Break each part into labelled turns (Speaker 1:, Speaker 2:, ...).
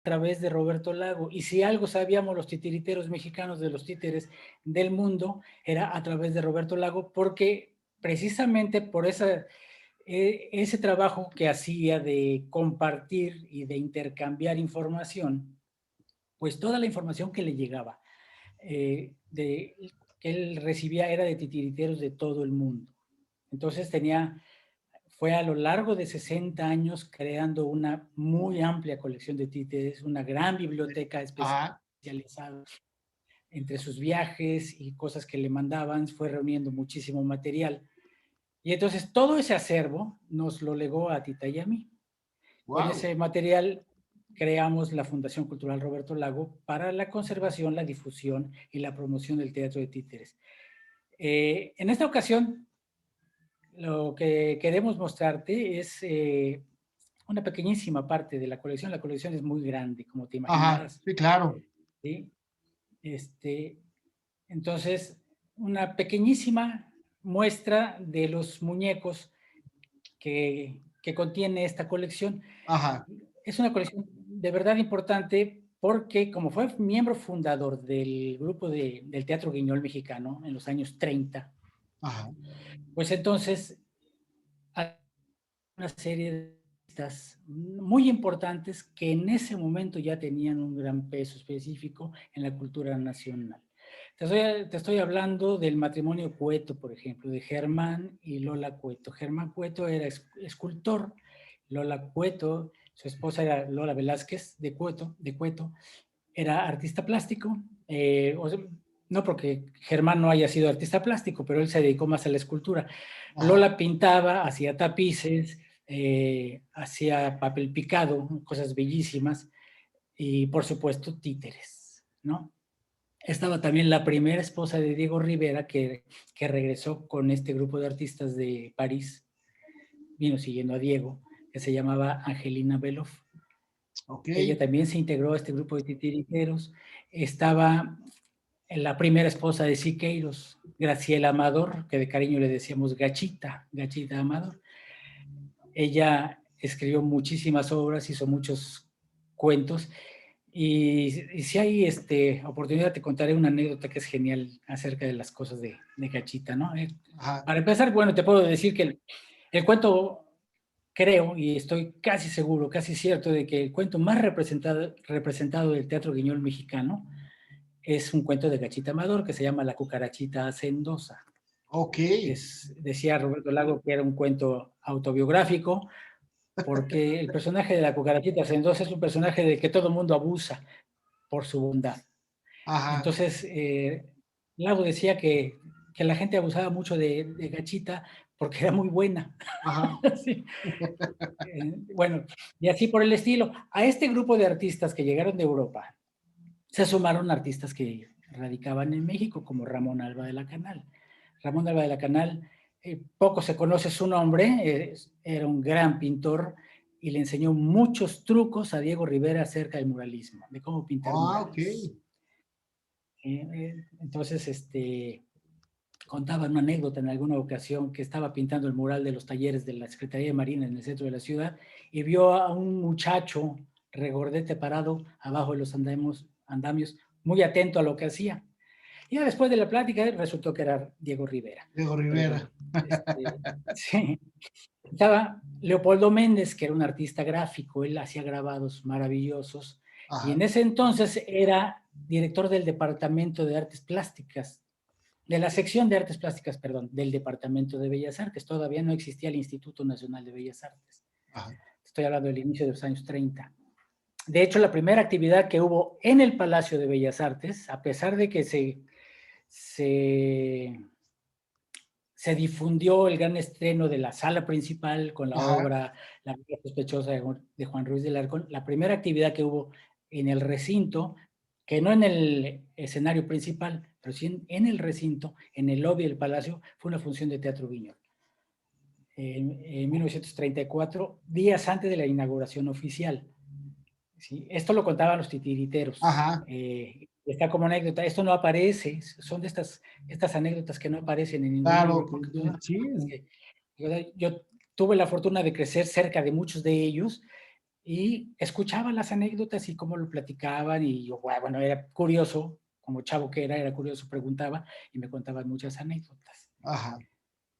Speaker 1: través de Roberto Lago. Y si algo sabíamos los titiriteros mexicanos de los títeres del mundo, era a través de Roberto Lago, porque precisamente por ese trabajo que hacía de compartir y de intercambiar información, pues toda la información que le llegaba, que él recibía era de titiriteros de todo el mundo. Entonces fue a lo largo de 60 años creando una muy amplia colección de títeres, una gran biblioteca
Speaker 2: Ajá.
Speaker 1: especializada. Entre sus viajes y cosas que le mandaban, fue reuniendo muchísimo material. Y entonces todo ese acervo nos lo legó a Tita y a mí. Con
Speaker 2: Wow.
Speaker 1: ese material creamos la Fundación Cultural Roberto Lago para la conservación, la difusión y la promoción del teatro de títeres. En esta ocasión, lo que queremos mostrarte es una pequeñísima parte de la colección. La colección es muy grande, como te
Speaker 2: Ajá.
Speaker 1: imaginarás,
Speaker 2: Sí, claro.
Speaker 1: ¿sí? Este, entonces, una pequeñísima muestra de los muñecos que contiene esta colección.
Speaker 2: Ajá.
Speaker 1: Es una colección de verdad importante porque como fue miembro fundador del grupo del Teatro Guiñol mexicano en los años 30,
Speaker 2: Ajá.
Speaker 1: pues entonces hay una serie de artistas muy importantes que en ese momento ya tenían un gran peso específico en la cultura nacional. Te estoy hablando del matrimonio Cueto, por ejemplo, de Germán y Lola Cueto. Germán Cueto era escultor, Lola Cueto, su esposa era Lola Velázquez de Cueto, era artista plástico. O sea, no porque Germán no haya sido artista plástico, pero él se dedicó más a la escultura.
Speaker 2: Ajá.
Speaker 1: Lola pintaba, hacía tapices, hacía papel picado, cosas bellísimas, y por supuesto títeres, ¿no? Estaba también la primera esposa de Diego Rivera que regresó con este grupo de artistas de París, vino siguiendo a Diego, que se llamaba Angelina Beloff.
Speaker 2: Ok.
Speaker 1: Ella también se integró a este grupo de titiriteros. Estaba la primera esposa de Siqueiros, Graciela Amador, que de cariño le decíamos Gachita, Gachita Amador. Ella escribió muchísimas obras, hizo muchos cuentos, y si hay oportunidad te contaré una anécdota que es genial acerca de las cosas de Gachita, ¿no?
Speaker 2: Ajá.
Speaker 1: Para empezar, bueno, te puedo decir que el cuento, creo, y estoy casi seguro, casi cierto, de que el cuento más representado del teatro guiñol mexicano es un cuento de Gachita Amador que se llama La cucarachita hacendosa.
Speaker 2: Ok.
Speaker 1: Decía Roberto Lago que era un cuento autobiográfico, porque el personaje de la cucarachita hacendosa es un personaje de que todo el mundo abusa por su bondad.
Speaker 2: Ajá.
Speaker 1: Entonces, Lago decía que la gente abusaba mucho de Gachita porque era muy buena.
Speaker 2: Ajá.
Speaker 1: Sí. Bueno, y así por el estilo. A este grupo de artistas que llegaron de Europa se sumaron artistas que radicaban en México, como Ramón Alba de la Canal. Ramón Alba de la Canal, poco se conoce su nombre, era un gran pintor y le enseñó muchos trucos a Diego Rivera acerca del muralismo, de cómo pintar
Speaker 2: Ah, ok.
Speaker 1: murales. Entonces, contaba una anécdota en alguna ocasión que estaba pintando el mural de los talleres de la Secretaría de Marina en el centro de la ciudad y vio a un muchacho regordete parado abajo de los andamios, muy atento a lo que hacía. Y ya después de la plática resultó que era Diego Rivera.
Speaker 2: Diego
Speaker 1: Pero bueno,
Speaker 2: Rivera.
Speaker 1: sí. Estaba Leopoldo Méndez, que era un artista gráfico, él hacía grabados maravillosos, y en
Speaker 2: Ajá.
Speaker 1: ese entonces era director del Departamento de Artes Plásticas, de la sección de Artes Plásticas, perdón, del Departamento de Bellas Artes. Todavía no existía el Instituto Nacional de Bellas Artes.
Speaker 2: Ajá.
Speaker 1: Estoy hablando del inicio de los años 30. De hecho, la primera actividad que hubo en el Palacio de Bellas Artes, a pesar de que se se difundió el gran estreno de la sala principal con la
Speaker 2: Ajá.
Speaker 1: obra La vida sospechosa de Juan Ruiz del Arcón. La primera actividad que hubo en el recinto, que no en el escenario principal, pero sí en el recinto, en el lobby del palacio, fue una función de teatro Guiñol. En 1934, días antes de la inauguración oficial. ¿Sí? Esto lo contaban los titiriteros.
Speaker 2: Ajá.
Speaker 1: Está como anécdota. Esto no aparece, son de estas anécdotas que no aparecen en ningún
Speaker 2: Claro,
Speaker 1: libro, porque tú
Speaker 2: sí.
Speaker 1: que yo tuve la fortuna de crecer cerca de muchos de ellos y escuchaba las anécdotas y cómo lo platicaban, y yo, bueno, era curioso, como chavo que era curioso, preguntaba y me contaban muchas anécdotas.
Speaker 2: Ajá.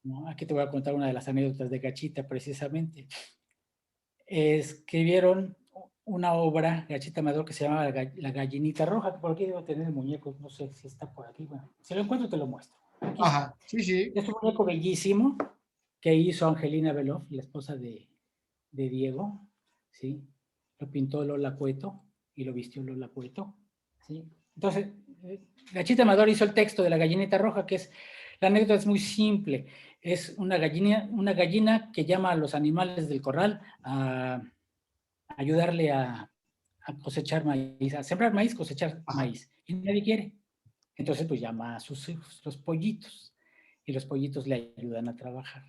Speaker 1: ¿No? Aquí te voy a contar una de las anécdotas de Gachita, precisamente. Escribieron una obra, Gachita Amador, que se llama La Gallinita Roja, que por aquí debo tener el muñeco, no sé si está por aquí, bueno, si lo encuentro te lo muestro. Aquí
Speaker 2: Ajá,
Speaker 1: está.
Speaker 2: sí, sí.
Speaker 1: Es un muñeco bellísimo que hizo Angelina Beloff, la esposa de Diego, ¿sí? Lo pintó Lola Cueto y lo vistió Lola Cueto, ¿sí? Entonces, Gachita Amador hizo el texto de La Gallinita Roja, que es, la anécdota es muy simple, es una gallina que llama a los animales del corral a ayudarle a cosechar maíz, a sembrar maíz, cosechar maíz, y nadie quiere. Entonces, pues llama a sus hijos, los pollitos, y los pollitos le ayudan a trabajar.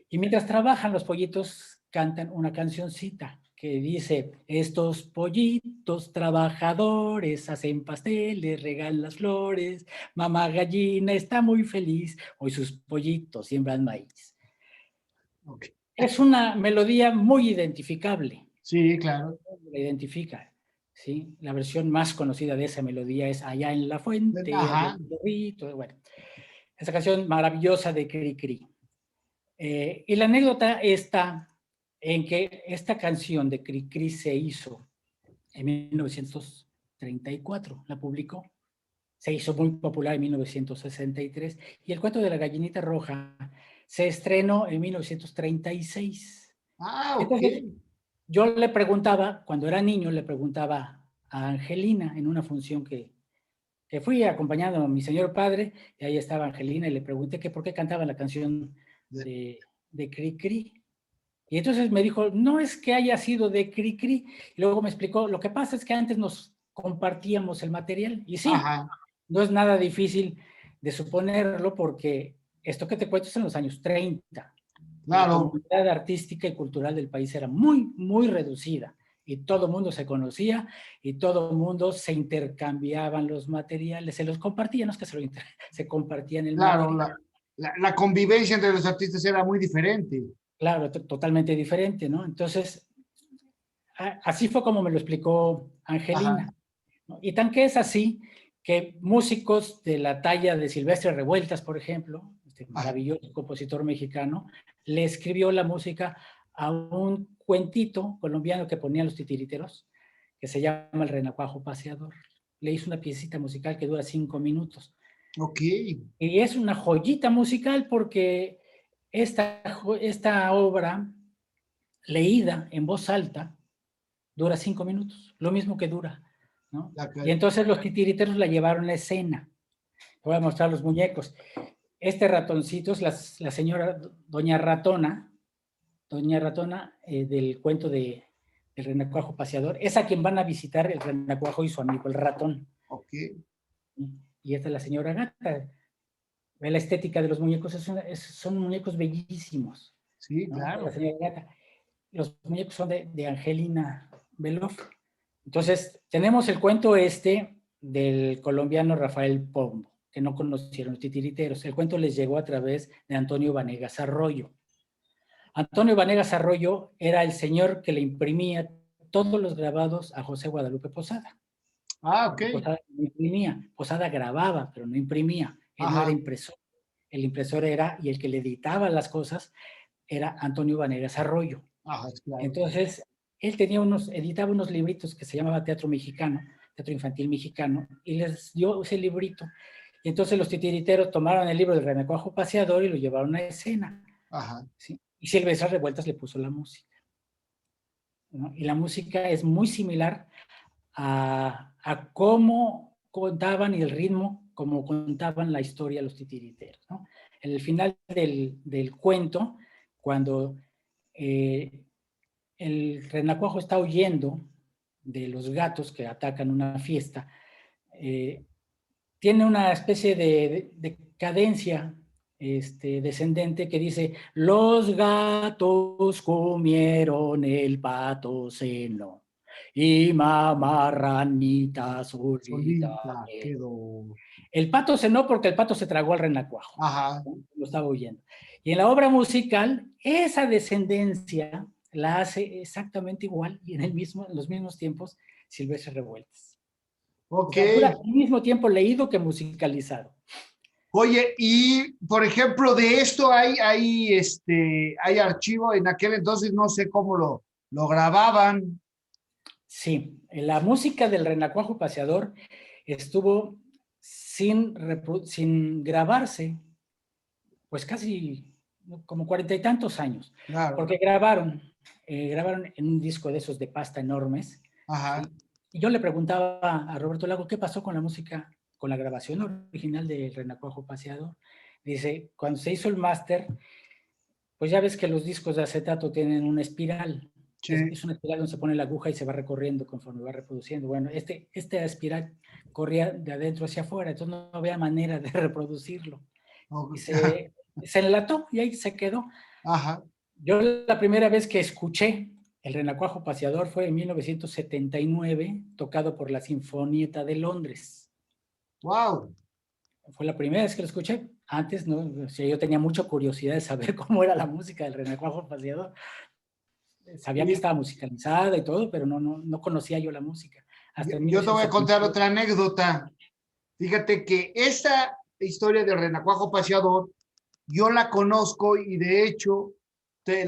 Speaker 1: Y mientras trabajan, los pollitos cantan una cancioncita que dice: estos pollitos trabajadores hacen pasteles, regan las flores, mamá gallina está muy feliz, hoy sus pollitos siembran maíz.
Speaker 2: Okay.
Speaker 1: Es una melodía muy identificable.
Speaker 2: Sí, claro.
Speaker 1: La identifica, ¿sí? La versión más conocida de esa melodía es Allá en la fuente,
Speaker 2: Ajá.
Speaker 1: bueno, esa canción maravillosa de Cri Cri. Y la anécdota está en que esta canción de Cri Cri se hizo en 1934, la publicó, se hizo muy popular en 1963, y el cuento de la gallinita roja se estrenó en 1936.
Speaker 2: Ah, ok.
Speaker 1: Entonces, yo le preguntaba, cuando era niño, le preguntaba a Angelina en una función que fui acompañando a mi señor padre, y ahí estaba Angelina, y le pregunté que por qué cantaba la canción de Cri Cri. Y entonces me dijo, no es que haya sido de Cri Cri. Y luego me explicó, lo que pasa es que antes nos compartíamos el material. Y sí,
Speaker 2: Ajá.
Speaker 1: no es nada difícil de suponerlo, porque esto que te cuento es en los años 30. La
Speaker 2: Claro.
Speaker 1: comunidad artística y cultural del país era muy, muy reducida, y todo el mundo se conocía y todo el mundo se intercambiaban los materiales, se los compartían, no es que se compartían el
Speaker 2: Claro,
Speaker 1: material.
Speaker 2: la convivencia entre los artistas era muy diferente.
Speaker 1: Claro, totalmente diferente, ¿no? Entonces, así fue como me lo explicó Angelina, ¿no? Y tan que es así que músicos de la talla de Silvestre Revueltas, por ejemplo, este maravilloso compositor mexicano, le escribió la música a un cuentito colombiano que ponían los titiriteros, que se llama El Renacuajo Paseador. Le hizo una piecita musical que dura 5 minutos.
Speaker 2: Ok.
Speaker 1: Y es una joyita musical porque esta obra, leída en voz alta, dura 5 minutos, lo mismo que dura, ¿no? Y entonces los titiriteros la llevaron a escena. Voy a mostrar los muñecos. Este ratoncito es la señora Doña Ratona del cuento de El Renacuajo Paseador. Es a quien van a visitar el renacuajo y su amigo el ratón.
Speaker 2: Ok.
Speaker 1: Y esta es la señora Gata. Ve la estética de los muñecos, son muñecos bellísimos.
Speaker 2: Sí,
Speaker 1: ¿no?
Speaker 2: claro.
Speaker 1: La señora Gata. Los muñecos son de Angelina Beloff. Entonces, tenemos el cuento del colombiano Rafael Pombo, que no conocieron los titiriteros. El cuento les llegó a través de Antonio Vanegas Arroyo. Antonio Vanegas Arroyo era el señor que le imprimía todos los grabados a José Guadalupe Posada.
Speaker 2: Ah, ok.
Speaker 1: Posada no imprimía, Posada grababa, pero no imprimía. Él no era impresor. El impresor era, y el que le editaba las cosas, era Antonio Vanegas Arroyo.
Speaker 2: Claro.
Speaker 1: Entonces, él editaba unos libritos que se llamaba Teatro Mexicano, Teatro Infantil Mexicano, y les dio ese librito. Y entonces los titiriteros tomaron el libro del Renacuajo Paseador y lo llevaron a escena. ¿Sí? Y Silvestre Revueltas le puso la música, ¿no? Y la música es muy similar a cómo contaban, y el ritmo, como contaban la historia los titiriteros, ¿no? En el final del cuento, cuando el renacuajo está huyendo de los gatos que atacan una fiesta, tiene una especie de cadencia descendente que dice: los gatos comieron el pato seno y mamá ranita solita quedó. El pato cenó porque el pato se tragó al renacuajo. ¿No? Lo estaba huyendo. Y en la obra musical, esa descendencia la hace exactamente igual y en los mismos tiempos Silvestre Revueltas. O
Speaker 2: Ok.
Speaker 1: sea, dura al mismo tiempo leído que musicalizado.
Speaker 2: Oye, y por ejemplo, de esto hay archivo, en aquel entonces no sé cómo lo grababan.
Speaker 1: Sí, la música del Renacuajo Paseador estuvo sin grabarse, pues casi como 40 y tantos años,
Speaker 2: Claro.
Speaker 1: porque grabaron en un disco de esos de pasta enormes,
Speaker 2: Ajá.
Speaker 1: ¿sí? Y yo le preguntaba a Roberto Lago, ¿qué pasó con la música, con la grabación original del Renacuajo Paseador? Dice, cuando se hizo el máster, pues ya ves que los discos de acetato tienen una espiral.
Speaker 2: Sí.
Speaker 1: Es una espiral donde se pone la aguja y se va recorriendo conforme va reproduciendo. Bueno, esta espiral corría de adentro hacia afuera, entonces no había manera de reproducirlo. Y se enlató y ahí se quedó.
Speaker 2: Ajá.
Speaker 1: Yo la primera vez que escuché el Renacuajo Paseador fue en 1979, tocado por la Sinfonieta de Londres.
Speaker 2: Wow.
Speaker 1: Fue la primera vez que lo escuché. Antes, ¿no? O sea, yo tenía mucha curiosidad de saber cómo era la música del Renacuajo Paseador. Sabía que
Speaker 2: Y
Speaker 1: estaba musicalizada y todo, pero no conocía yo la música. Hasta en
Speaker 2: yo te voy a contar
Speaker 1: 1979.
Speaker 2: otra anécdota. Fíjate que esta historia del Renacuajo Paseador, yo la conozco y de hecho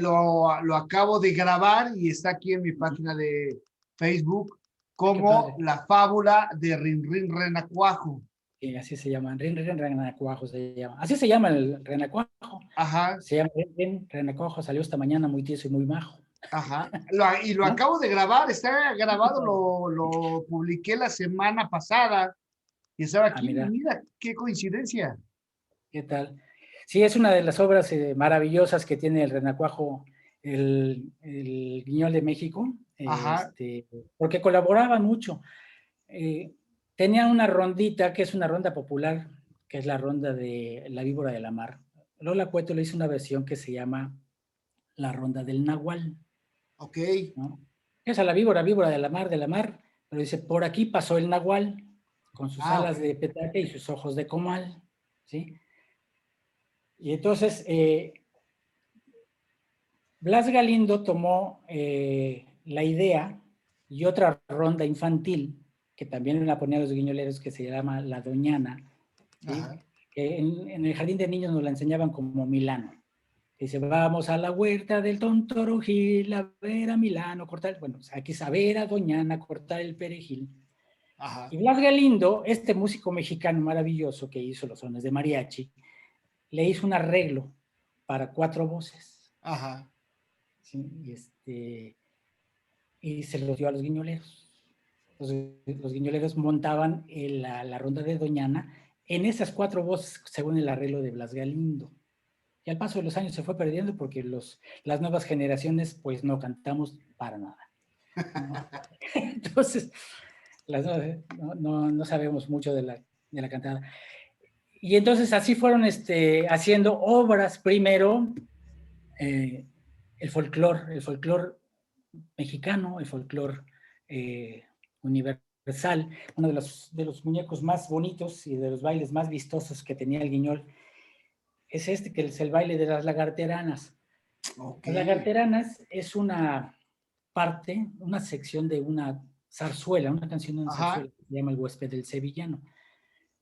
Speaker 2: lo acabo de grabar y está aquí en mi página de Facebook
Speaker 1: Ay, qué
Speaker 2: como
Speaker 1: padre.
Speaker 2: la fábula de Rin Rin Renacuajo.
Speaker 1: Y así se llaman. Renacuajo se llama. Así se llama el Renacuajo.
Speaker 2: Ajá,
Speaker 1: Se llama Renacuajo. Salió esta mañana muy tieso y muy majo.
Speaker 2: ajá. Y lo
Speaker 1: ¿No?
Speaker 2: acabo de grabar, está
Speaker 1: Ay, qué
Speaker 2: grabado,
Speaker 1: padre.
Speaker 2: lo publiqué la semana pasada y estaba
Speaker 1: Ah,
Speaker 2: aquí.
Speaker 1: mira,
Speaker 2: Mira, qué coincidencia.
Speaker 1: ¿qué tal? Sí, es una de las obras maravillosas que tiene el Renacuajo, el Guiñol de México,
Speaker 2: Ajá,
Speaker 1: porque colaboraban mucho. Eh, Tenían una rondita, que es una ronda popular, que es la ronda de la víbora de la mar. Lola Cueto le hizo una versión que se llama la ronda del Nahual,
Speaker 2: ok.
Speaker 1: ¿no? Esa la víbora de la mar, pero dice, por aquí pasó el Nahual, con sus
Speaker 2: Ah, ok.
Speaker 1: alas de petate y sus ojos de comal, ¿sí? Y entonces, Blas Galindo tomó la idea y otra ronda infantil, que también la ponían los guiñoleros, que se llama La Doñana, ¿sí?
Speaker 2: Ajá.
Speaker 1: Que en el jardín de niños nos la enseñaban como Milano. Dice, vamos a la huerta del Tontorogil a ver a Milano cortar, bueno, aquí es a ver a Doñana cortar el perejil.
Speaker 2: Ajá,
Speaker 1: Y Blas Galindo, este músico mexicano maravilloso que hizo los sones de mariachi, le hizo un arreglo para 4 voces,
Speaker 2: ajá.
Speaker 1: ¿sí? Y se los dio a los guiñoleros. Los guiñoleros montaban la ronda de Doñana en esas 4 voces, según el arreglo de Blas Galindo. Y al paso de los años se fue perdiendo porque las nuevas generaciones pues no cantamos para nada, ¿no? Entonces, no sabemos mucho de la cantada. Y entonces así fueron haciendo obras primero, eh, el folclore mexicano, el folclore universal, uno de los muñecos más bonitos y de los bailes más vistosos que tenía el Guiñol es que es el baile de las lagarteranas.
Speaker 2: Ok.
Speaker 1: Las lagarteranas es una sección de una zarzuela, una canción de una
Speaker 2: Ajá.
Speaker 1: zarzuela que se llama El huésped del sevillano,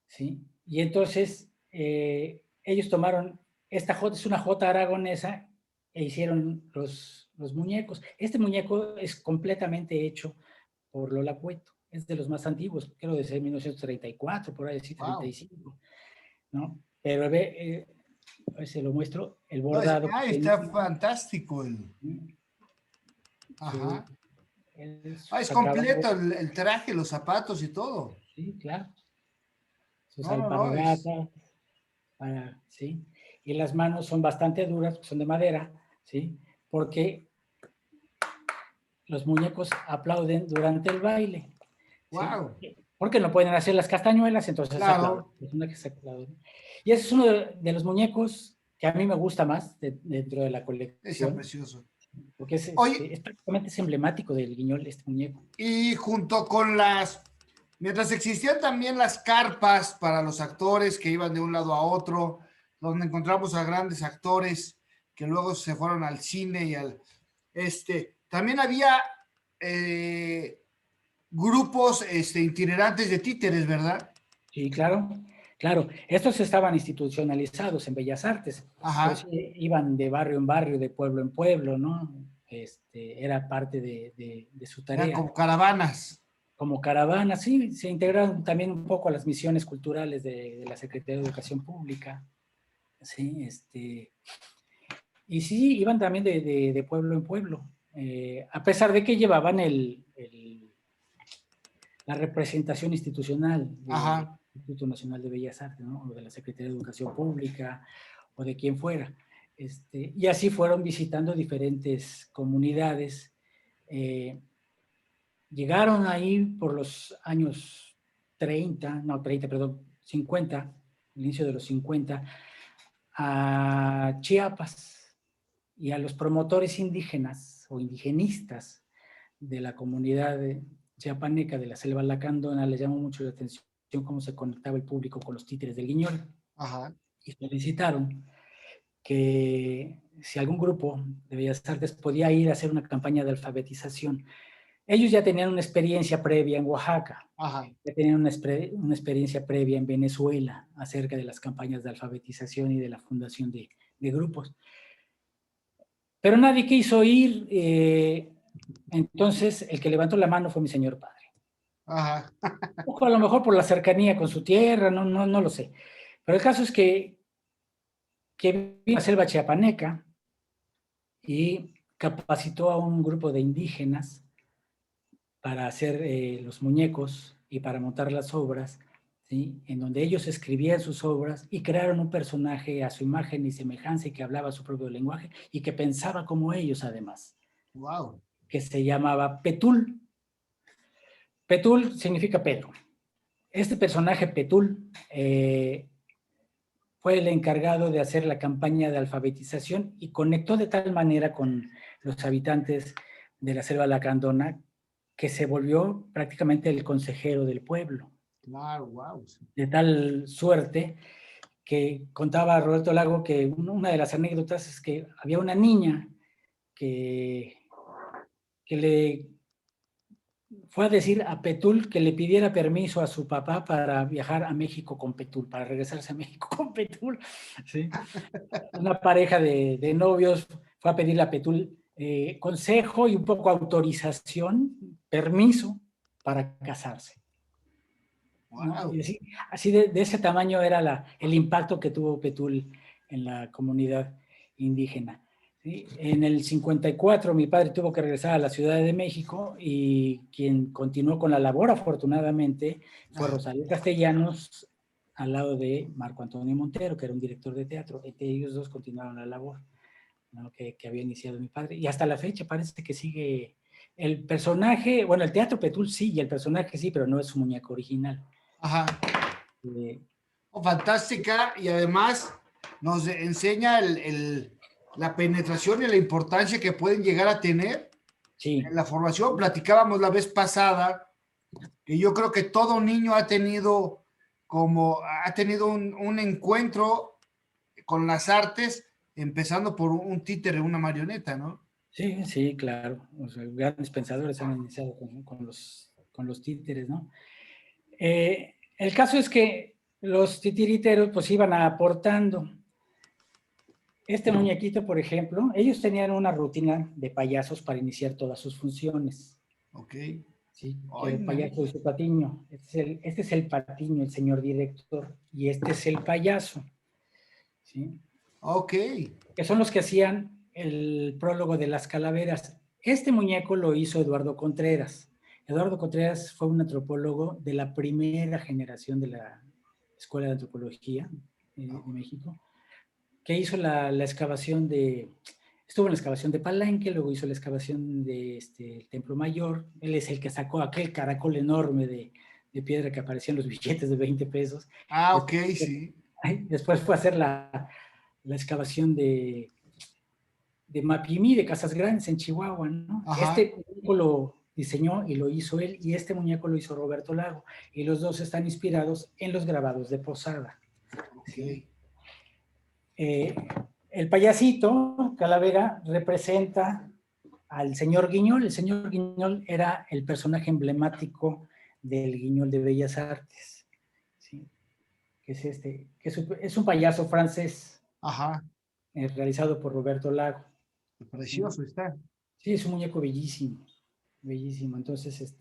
Speaker 1: ¿sí? Y entonces ellos tomaron, esta jota es una jota aragonesa e hicieron los muñecos. Este muñeco es completamente hecho por Lola Cueto, es de los más antiguos, creo de 1934, por ahí sí,
Speaker 2: Wow.
Speaker 1: 35, ¿no? Pero a ver si lo muestro, el
Speaker 2: No,
Speaker 1: bordado que
Speaker 2: está
Speaker 1: tenía,
Speaker 2: fantástico
Speaker 1: su,
Speaker 2: ajá. Es
Speaker 1: sus
Speaker 2: completo
Speaker 1: acabados,
Speaker 2: el traje, los zapatos y todo.
Speaker 1: sí, claro, sus
Speaker 2: No, no, no,
Speaker 1: alpargatas, ¿sí? Y las manos son bastante duras, son de madera, ¿sí? Porque los muñecos aplauden durante el baile, ¿sí?
Speaker 2: wow.
Speaker 1: Porque no pueden hacer las castañuelas, entonces aplauden.
Speaker 2: Claro,
Speaker 1: Es una que se aplauden. Y ese es uno de los muñecos que a mí me gusta más dentro de la
Speaker 2: está
Speaker 1: colección,
Speaker 2: precioso.
Speaker 1: porque
Speaker 2: Oye,
Speaker 1: prácticamente es emblemático del Guiñol, este muñeco.
Speaker 2: y junto con mientras existían también las carpas para los actores que iban de un lado a otro, donde encontramos a grandes actores que luego se fueron al cine también había grupos itinerantes de títeres, ¿verdad?
Speaker 1: Sí, claro, claro. Estos estaban institucionalizados en Bellas Artes, pero
Speaker 2: Ajá.
Speaker 1: sí iban de barrio en barrio, de pueblo en pueblo, ¿no? Era parte de su
Speaker 2: Eran
Speaker 1: tarea.
Speaker 2: como caravanas.
Speaker 1: Como caravana, sí, se integraron también un poco a las misiones culturales de la Secretaría de Educación Pública, sí, y sí, iban también de pueblo en pueblo, a pesar de que llevaban la representación institucional del
Speaker 2: Ajá.
Speaker 1: Instituto Nacional de Bellas Artes, ¿no? O de la Secretaría de Educación Pública, o de quien fuera. Y así fueron visitando diferentes comunidades. Llegaron ahí por los años 30, perdón, 50, el inicio de los 50, a Chiapas y a los promotores indígenas o indigenistas de la comunidad chiapaneca de la selva lacandona les llamó mucho la atención cómo se conectaba el público con los títeres del Guiñol
Speaker 2: Ajá.
Speaker 1: y solicitaron que si algún grupo de Bellas Artes podía ir a hacer una campaña de alfabetización. Ellos ya tenían una experiencia previa en Oaxaca,
Speaker 2: Ajá.
Speaker 1: ya tenían una experiencia previa en Venezuela acerca de las campañas de alfabetización y de la fundación de grupos. Pero nadie quiso ir, entonces el que levantó la mano fue mi señor padre.
Speaker 2: Ajá.
Speaker 1: Ojo, a lo mejor por la cercanía con su tierra, no lo sé. Pero el caso es que vino a la selva chiapaneca y capacitó a un grupo de indígenas para hacer los muñecos y para montar las obras, ¿sí? En donde ellos escribían sus obras y crearon un personaje a su imagen y semejanza y que hablaba su propio lenguaje y que pensaba como ellos además,
Speaker 2: Wow.
Speaker 1: que se llamaba Petul. Petul significa Pedro. Este personaje Petul fue el encargado de hacer la campaña de alfabetización y conectó de tal manera con los habitantes de la selva lacandona que se volvió prácticamente el consejero del pueblo.
Speaker 2: Claro, wow.
Speaker 1: De tal suerte que contaba Roberto Lago que una de las anécdotas es que había una niña que, que le fue a decir a Petul que le pidiera permiso a su papá para viajar a México con Petul, para regresarse a México con Petul. ¿Sí? Una pareja de novios fue a pedirle a Petul consejo y un poco autorización, permiso para casarse. ¿No?
Speaker 2: Wow.
Speaker 1: Y así de ese tamaño era el impacto que tuvo Petul en la comunidad indígena. ¿Sí? En el 54 mi padre tuvo que regresar a la Ciudad de México y quien continuó con la labor afortunadamente fue
Speaker 2: Ajá.
Speaker 1: Rosario Castellanos al lado de Marco Antonio Montero, que era un director de teatro. Ellos dos continuaron la labor, ¿no? que había iniciado mi padre. Y hasta la fecha parece que sigue el personaje, bueno, el teatro Petul sí, y el personaje sí, pero no es su muñeco original.
Speaker 2: Ajá.
Speaker 1: Eh,
Speaker 2: Fantástica y además nos enseña la penetración y la importancia que pueden llegar a tener
Speaker 1: sí,
Speaker 2: en la formación. Platicábamos la vez pasada que yo creo que todo niño ha tenido un encuentro con las artes, empezando por un títere, una marioneta, ¿no?
Speaker 1: sí, sí, claro. O sea, grandes pensadores han iniciado con los títeres, ¿no? El caso es que los titiriteros pues iban aportando. Este muñequito, por ejemplo, ellos tenían una rutina de payasos para iniciar todas sus funciones.
Speaker 2: Ok.
Speaker 1: ¿Sí? Que
Speaker 2: Ay,
Speaker 1: era el
Speaker 2: no.
Speaker 1: payaso de su patiño. Este es el patiño, el señor director, y este es el payaso. ¿Sí?
Speaker 2: Ok.
Speaker 1: Que son los que hacían el prólogo de las calaveras. Este muñeco lo hizo Eduardo Contreras. Eduardo Contreras fue un antropólogo de la primera generación de la Escuela de Antropología de México, que hizo la excavación estuvo en la excavación de Palenque, luego hizo la excavación de el Templo Mayor. Él es el que sacó aquel caracol enorme de piedra que aparecía en los billetes de 20 pesos.
Speaker 2: Ah, ok,
Speaker 1: Después,
Speaker 2: sí.
Speaker 1: después fue a hacer la excavación de Mapimí, de Casas Grandes, en Chihuahua, ¿no?
Speaker 2: Ajá.
Speaker 1: Este muñeco lo diseñó y lo hizo él, y este muñeco lo hizo Roberto Lago, y los dos están inspirados en los grabados de Posada.
Speaker 2: Ok.
Speaker 1: ¿Sí? Eh, el payasito, Calavera, representa al señor Guiñol. El señor Guiñol era el personaje emblemático del Guiñol de Bellas Artes, ¿sí? Que es es un payaso francés,
Speaker 2: Ajá,
Speaker 1: realizado por Roberto Lago. ¿Sí?
Speaker 2: precioso está.
Speaker 1: Sí, es un muñeco bellísimo, bellísimo. Entonces,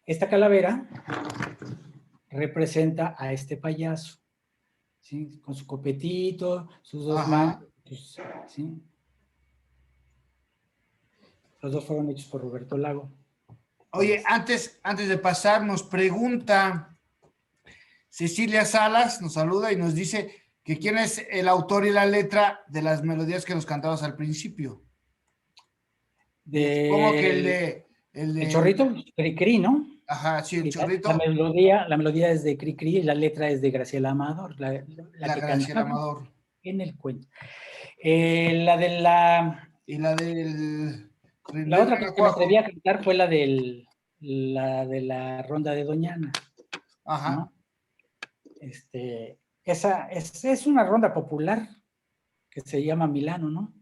Speaker 1: esta calavera representa a este payaso, ¿sí? Con su copetito, sus dos manos,
Speaker 2: Ajá.
Speaker 1: ¿sí? Los dos fueron hechos por Roberto Lago.
Speaker 2: Oye, antes de pasar, nos pregunta Cecilia Salas, nos saluda y nos dice que quién es el autor y la letra de las melodías que nos cantabas al principio. Supongo que
Speaker 1: Del
Speaker 2: el
Speaker 1: el
Speaker 2: de,
Speaker 1: chorrito, Cricri, ¿no?
Speaker 2: ajá, sí, el
Speaker 1: Sí,
Speaker 2: chorrito,
Speaker 1: la melodía es de Cricri y la letra es de Graciela Amador, la
Speaker 2: la
Speaker 1: que
Speaker 2: Graciela
Speaker 1: cantaba
Speaker 2: Amador.
Speaker 1: en el cuento. La de
Speaker 2: Y la del
Speaker 1: la
Speaker 2: Rinel
Speaker 1: otra que me atreví
Speaker 2: Renacuajo.
Speaker 1: a cantar fue la de la Ronda de Doñana,
Speaker 2: Ajá,
Speaker 1: ¿no? Esa es una ronda popular que se llama Milano, ¿no?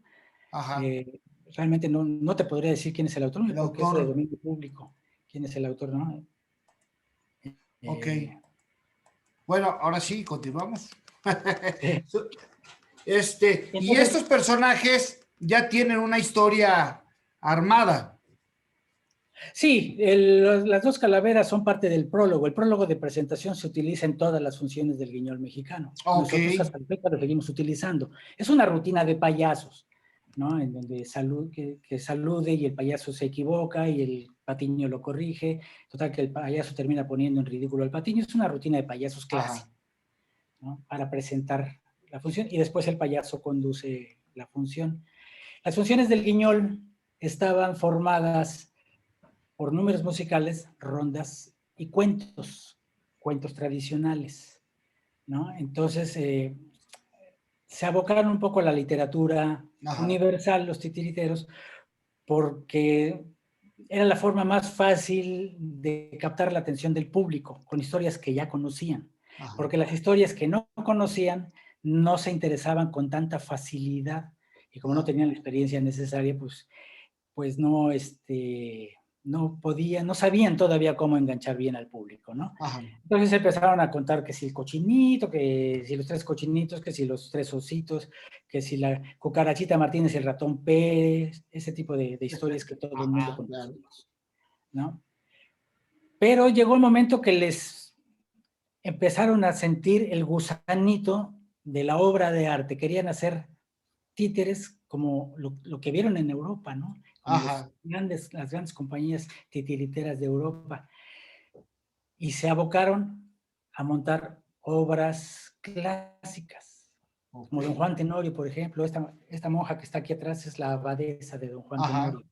Speaker 2: ajá.
Speaker 1: Eh, Realmente no te podría decir quién es el autor,
Speaker 2: El
Speaker 1: porque es de
Speaker 2: autor,
Speaker 1: dominio público. ¿Quién es el autor, no?
Speaker 2: ok.
Speaker 1: Eh,
Speaker 2: Bueno, ahora sí, continuamos.
Speaker 1: sí.
Speaker 2: Y
Speaker 1: Entonces,
Speaker 2: estos personajes ya tienen una historia armada.
Speaker 1: sí, las dos calaveras son parte del prólogo. El prólogo de presentación se utiliza en todas las funciones del Guiñol mexicano.
Speaker 2: Ok,
Speaker 1: Nosotros hasta el fecha lo seguimos utilizando. Es una rutina de payasos, ¿no? En donde que salude y el payaso se equivoca y el patiño lo corrige. Total que el payaso termina poniendo en ridículo al patiño. Es una rutina de payasos
Speaker 2: ajá,
Speaker 1: clásica, ¿no? Para presentar la función y después el payaso conduce la función. Las funciones del Guiñol estaban formadas por números musicales, rondas y cuentos tradicionales, ¿no? Entonces, se abocaron un poco a la literatura
Speaker 2: ajá,
Speaker 1: universal, los titiriteros, porque era la forma más fácil de captar la atención del público con historias que ya conocían,
Speaker 2: ajá.
Speaker 1: porque las historias que no conocían no se interesaban con tanta facilidad y como no tenían la experiencia necesaria, pues no, no sabían todavía cómo enganchar bien al público, ¿no?
Speaker 2: Ajá.
Speaker 1: Entonces empezaron a contar que si el cochinito, que si los tres cochinitos, que si los tres ositos, que si la cucarachita Martínez y el ratón Pérez, ese tipo de historias que todo el mundo
Speaker 2: Ajá, claro.
Speaker 1: conocemos, ¿no? Pero llegó el momento que les empezaron a sentir el gusanito de la obra de arte, querían hacer títeres como lo que vieron en Europa, ¿no? Como
Speaker 2: Ajá.
Speaker 1: las grandes compañías titiriteras de Europa. Y se abocaron a montar obras clásicas,
Speaker 2: Ok.
Speaker 1: como Don Juan Tenorio, por ejemplo. Esta monja que está aquí atrás es la abadesa de Don Juan
Speaker 2: Ajá.
Speaker 1: Tenorio.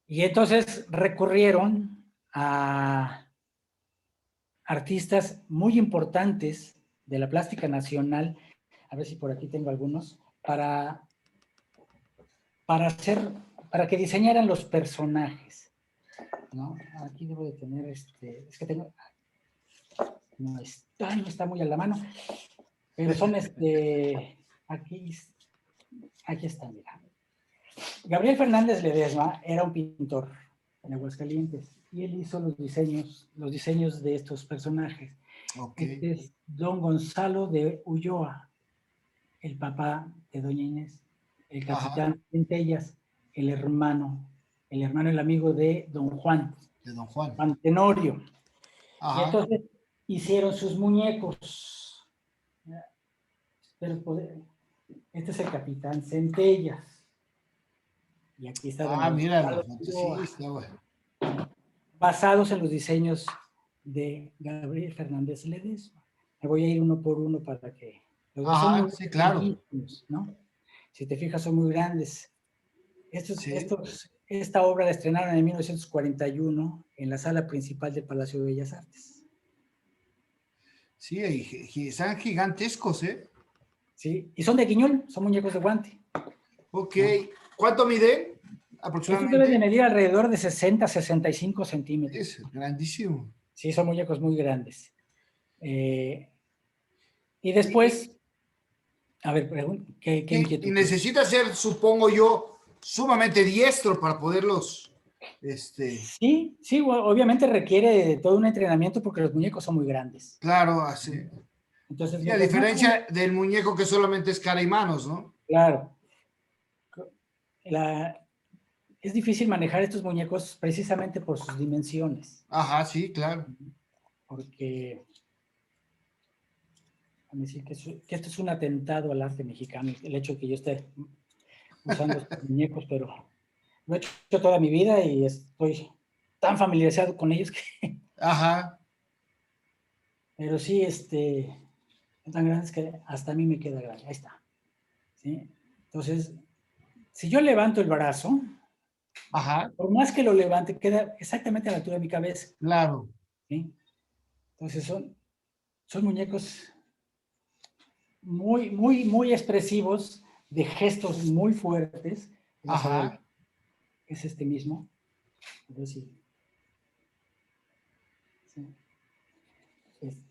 Speaker 1: Y entonces recurrieron a artistas muy importantes de la plástica nacional, a ver si por aquí tengo algunos, para hacer, para que diseñaran los personajes, ¿no? Aquí debo de tener es que tengo, no está muy a la mano, pero son aquí está, mira. Gabriel Fernández Ledesma era un pintor en Aguascalientes y él hizo los diseños de estos personajes.
Speaker 2: Ok.
Speaker 1: Este es Don Gonzalo de Ulloa, el papá de Doña Inés, el
Speaker 2: Ajá.
Speaker 1: capitán Centellas, el hermano, el amigo de Don Juan,
Speaker 2: De Don Juan.
Speaker 1: Juan Tenorio. Y
Speaker 2: Ajá.
Speaker 1: entonces hicieron sus muñecos. Pero este es el capitán Centellas. Y aquí está Don
Speaker 2: Ah, míralo.
Speaker 1: Gonzalo de
Speaker 2: Sí,
Speaker 1: Ulloa,
Speaker 2: está bueno.
Speaker 1: basados en los diseños de Gabriel Fernández Ledesma. Me voy a ir uno por uno para que los son
Speaker 2: Ajá,
Speaker 1: muy
Speaker 2: sí, claro.
Speaker 1: bellísimos, ¿no? Si te fijas, son muy grandes.
Speaker 2: Sí.
Speaker 1: Esta obra la estrenaron en 1941 en la sala principal del Palacio de Bellas Artes.
Speaker 2: Sí, están gigantescos, ¿eh?
Speaker 1: ¿Sí? Y son de guiñol, son muñecos de guante,
Speaker 2: Ok.
Speaker 1: ¿no?
Speaker 2: ¿Cuánto mide
Speaker 1: Estos deben de
Speaker 2: aproximadamente?
Speaker 1: medir alrededor de 60, 65 centímetros.
Speaker 2: Es grandísimo.
Speaker 1: Sí, son muñecos muy grandes. Eh, y
Speaker 2: Y,
Speaker 1: después, a ver, ¿qué
Speaker 2: y
Speaker 1: inquietud tienes?
Speaker 2: necesita ser, supongo yo, sumamente diestro para poderlos,
Speaker 1: Sí, sí, obviamente requiere de todo un entrenamiento porque los muñecos son muy grandes.
Speaker 2: claro, así.
Speaker 1: Entonces,
Speaker 2: Sí, a
Speaker 1: mientras más grande,
Speaker 2: diferencia del muñeco que solamente es cara y manos, ¿no?
Speaker 1: claro, la, es difícil manejar estos muñecos precisamente por sus dimensiones,
Speaker 2: Ajá, sí, claro.
Speaker 1: porque a decir que esto es un atentado al arte mexicano, el hecho de que yo esté usando estos muñecos, pero lo he hecho toda mi vida y estoy tan familiarizado con ellos que,
Speaker 2: Ajá,
Speaker 1: pero sí, tan grandes que hasta a mí me queda grande, ahí está, ¿sí? Entonces, si yo levanto el brazo,
Speaker 2: ajá,
Speaker 1: por más que lo levante, queda exactamente a la altura de mi cabeza,
Speaker 2: claro.
Speaker 1: ¿sí? Entonces son muñecos muy, muy, muy expresivos, de gestos muy fuertes. Vamos a ver,
Speaker 2: Ajá,
Speaker 1: es este mismo. A ver si, sí.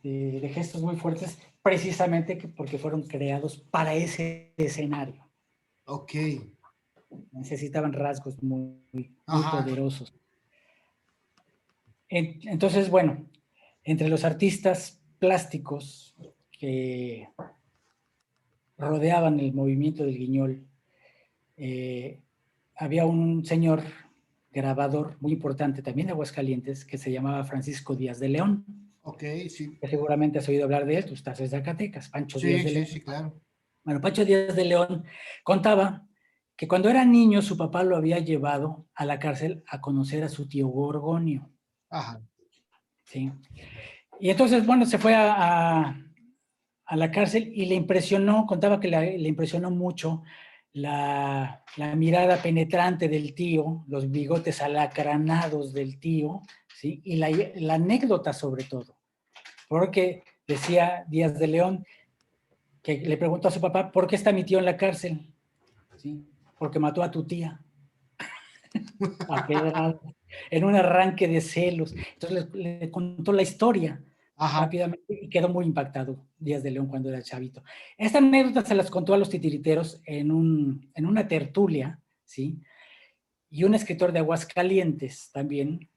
Speaker 1: De gestos muy fuertes, precisamente porque fueron creados para ese escenario.
Speaker 2: ok.
Speaker 1: Necesitaban rasgos muy, muy
Speaker 2: Ajá,
Speaker 1: poderosos. Entonces, bueno, entre los artistas plásticos que rodeaban el movimiento del Guiñol, eh, había un señor grabador muy importante también de Aguascalientes que se llamaba Francisco Díaz de León,
Speaker 2: ok, sí.
Speaker 1: que seguramente has oído hablar de él, tú estás en Zacatecas, Pancho Díaz
Speaker 2: Sí,
Speaker 1: de
Speaker 2: sí,
Speaker 1: León.
Speaker 2: sí, claro.
Speaker 1: Bueno, Pancho Díaz de León contaba que cuando era niño su papá lo había llevado a la cárcel a conocer a su tío Gorgonio,
Speaker 2: Ajá,
Speaker 1: ¿sí? Y entonces, bueno, se fue a la cárcel y le impresionó, contaba que le impresionó mucho la mirada penetrante del tío, los bigotes alacranados del tío, ¿sí? Y la anécdota sobre todo, porque decía Díaz de León que le preguntó a su papá, ¿por qué está mi tío en la cárcel? ¿Sí? Porque mató a tu tía, a pedradas, en un arranque de celos. Entonces le contó la historia
Speaker 2: ajá,
Speaker 1: rápidamente y quedó muy impactado Díaz de León cuando era chavito. Esta anécdota se las contó a los titiriteros en una tertulia, ¿sí? Y un escritor de Aguascalientes también,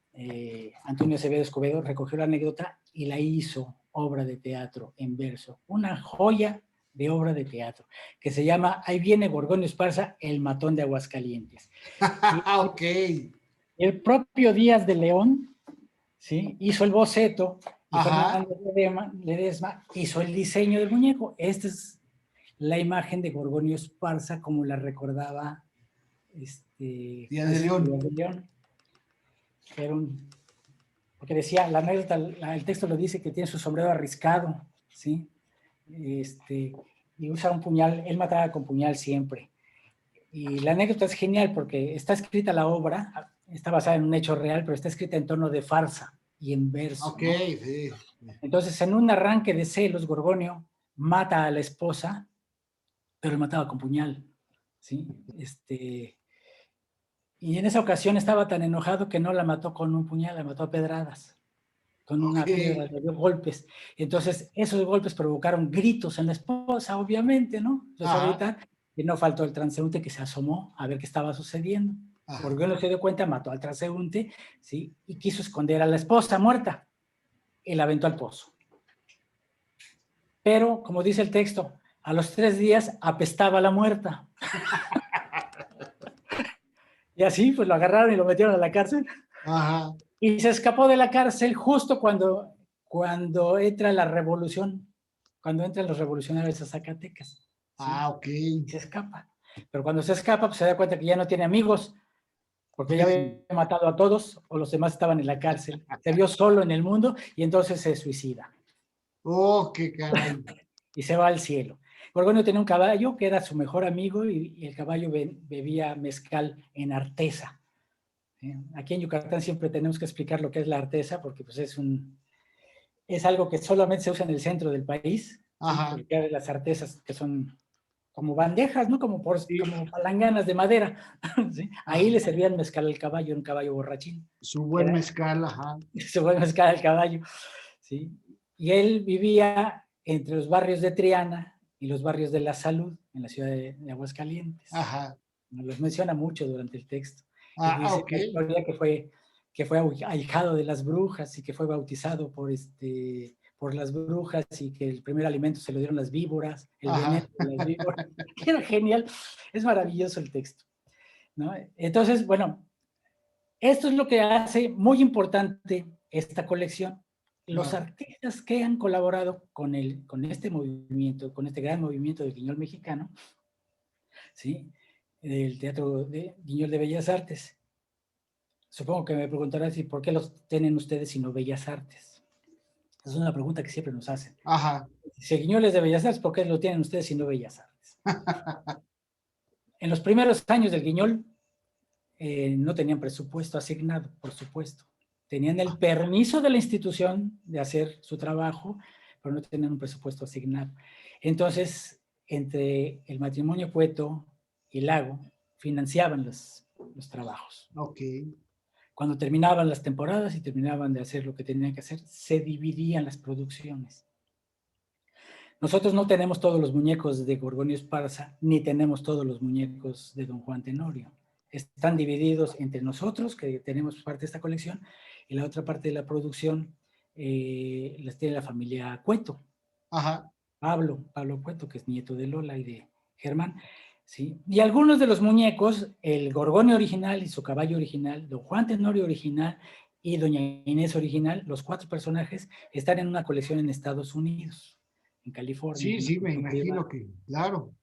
Speaker 1: Antonio Acevedo Escobedo, recogió la anécdota y la hizo obra de teatro en verso. Una joya de obra de teatro que se llama Ahí viene Gorgonio Esparza, el matón de Aguascalientes. Y
Speaker 2: ok.
Speaker 1: el propio Díaz de León, ¿sí? Hizo el boceto y
Speaker 2: Ajá,
Speaker 1: Fernando Ledesma hizo el diseño del muñeco. Esta es la imagen de Gorgonio Esparza como la recordaba
Speaker 2: Día de
Speaker 1: Francisco Díaz
Speaker 2: León.
Speaker 1: de León. Era porque decía, la anécdota, el texto lo dice que tiene su sombrero arriscado, ¿sí? Y usa un puñal, él mataba con puñal siempre. Y la anécdota es genial porque está escrita la obra, está basada en un hecho real, pero está escrita en tono de farsa y en verso,
Speaker 2: Ok,
Speaker 1: ¿no?
Speaker 2: sí.
Speaker 1: Entonces, en un arranque de celos, Gorgonio mata a la esposa, pero lo mataba con puñal, ¿sí? Y en esa ocasión estaba tan enojado que no la mató con un puñal, la mató a pedradas, con
Speaker 2: Ok.
Speaker 1: una piedra, le dio golpes. Entonces, esos golpes provocaron gritos en la esposa, obviamente, ¿no? Empezó a
Speaker 2: Ajá,
Speaker 1: gritar y no faltó el transeúnte que se asomó a ver qué estaba sucediendo.
Speaker 2: ajá.
Speaker 1: Porque no se dio cuenta, mató al transeúnte, ¿sí? Y quiso esconder a la esposa muerta y la aventó al pozo. Pero, como dice el texto, a los 3 días apestaba la muerta. Y así, pues lo agarraron y lo metieron a la cárcel.
Speaker 2: Ajá.
Speaker 1: Y se escapó de la cárcel justo cuando entra la revolución, cuando entran los revolucionarios a Zacatecas. ¿Sí?
Speaker 2: Ah, ok.
Speaker 1: Y se escapa. Pero cuando se escapa, pues se da cuenta que ya no tiene amigos, porque ya había
Speaker 2: Sí.
Speaker 1: matado a todos o los demás estaban en la cárcel. Se vio solo en el mundo y entonces se suicida
Speaker 2: Oh, qué caray.
Speaker 1: y se va al cielo. Gorgonio tenía un caballo que era su mejor amigo y el caballo bebía mezcal en Artesa. Aquí en Yucatán siempre tenemos que explicar lo que es la Artesa porque pues es algo que solamente se usa en el centro del país, ¿sí?
Speaker 2: Ajá.
Speaker 1: Porque hay las artesas que son como bandejas, ¿no?
Speaker 2: Sí.
Speaker 1: Como palanganas de madera, ¿sí? Ahí
Speaker 2: Ajá.
Speaker 1: le servían mezcal al caballo, un caballo borrachín,
Speaker 2: Su
Speaker 1: que
Speaker 2: buen
Speaker 1: era,
Speaker 2: mezcal, ajá.
Speaker 1: se fue mezcal al caballo, ¿sí? Y él vivía entre los barrios de Triana y los barrios de La Salud, en la ciudad de Aguascalientes.
Speaker 2: Ajá.
Speaker 1: Los menciona mucho durante el texto. Y dice
Speaker 2: Ok.
Speaker 1: la historia que fue ahijado de las brujas y que fue bautizado por las brujas y que el primer alimento se lo dieron las víboras, el veneno
Speaker 2: Ajá.
Speaker 1: de las víboras. Era genial, es maravilloso el texto, ¿no? Entonces, bueno, esto es lo que hace muy importante esta colección. Los
Speaker 2: Claro.
Speaker 1: artistas que han colaborado con este movimiento, con este gran movimiento del Guiñol mexicano, ¿sí? Del Teatro de Guiñol de Bellas Artes. Supongo que me preguntarás, ¿y por qué los tienen ustedes y no Bellas Artes? Es una pregunta que siempre nos hacen.
Speaker 2: Ajá.
Speaker 1: Si el Guiñol es de Bellas Artes, ¿por qué lo tienen ustedes y no Bellas Artes? En los primeros años del Guiñol no tenían presupuesto asignado, por supuesto. Tenían el permiso de la institución de hacer su trabajo, pero no tenían un presupuesto asignado. Entonces, entre el matrimonio Cueto y Lago, financiaban los trabajos.
Speaker 2: Ok.
Speaker 1: Cuando terminaban las temporadas y terminaban de hacer lo que tenían que hacer, se dividían las producciones. Nosotros no tenemos todos los muñecos de Gorgonio Esparza, ni tenemos todos los muñecos de Don Juan Tenorio. Están divididos entre nosotros, que tenemos parte de esta colección, y la otra parte de la producción las tiene la familia Cueto.
Speaker 2: Ajá.
Speaker 1: Pablo Cueto, que es nieto de Lola y de Germán. ¿Sí? Y algunos de los muñecos, el Gorgonio original y su caballo original, Don Juan Tenorio original y Doña Inés original, los 4 personajes, están en una colección en Estados Unidos, en California,
Speaker 2: Sí,
Speaker 1: en una
Speaker 2: sí, me
Speaker 1: colección privada.
Speaker 2: imagino que, claro.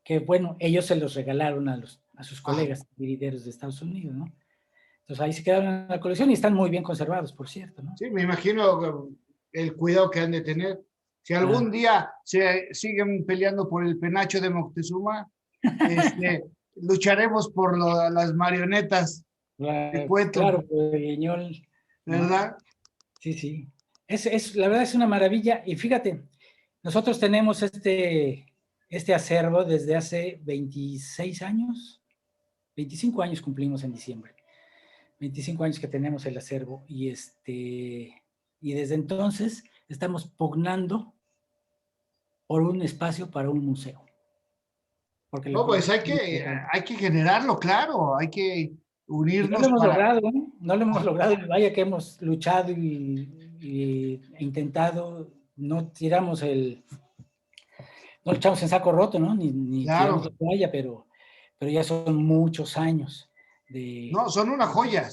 Speaker 1: Que bueno, ellos se los regalaron a sus
Speaker 2: Ajá.
Speaker 1: colegas herederos de Estados Unidos, ¿no? Entonces ahí se quedaron en la colección y están muy bien conservados, por cierto, ¿no?
Speaker 2: Sí, me imagino el cuidado que han de tener. Si algún
Speaker 1: Claro.
Speaker 2: día se siguen peleando por el penacho de Moctezuma, lucharemos por las marionetas de Cueto,
Speaker 1: Claro, Guiñol, ¿no?
Speaker 2: ¿verdad?
Speaker 1: Sí, sí. La verdad es una maravilla. Y fíjate, nosotros tenemos este acervo desde hace 26 años, 25 años cumplimos en diciembre. 25 años que tenemos el acervo y desde entonces estamos pugnando por un espacio para un museo. Porque la
Speaker 2: No, pues
Speaker 1: colección
Speaker 2: hay
Speaker 1: es muy
Speaker 2: que,
Speaker 1: importante.
Speaker 2: hay que generarlo, claro, hay que
Speaker 1: Y no lo
Speaker 2: unirnos
Speaker 1: hemos
Speaker 2: para...
Speaker 1: logrado, ¿eh? No lo hemos logrado. Y vaya que hemos luchado e intentado, no tiramos no lo echamos en saco roto, ¿no? Ni tiramos la
Speaker 2: Claro,
Speaker 1: toalla, pero ya son muchos años
Speaker 2: no, son una joya,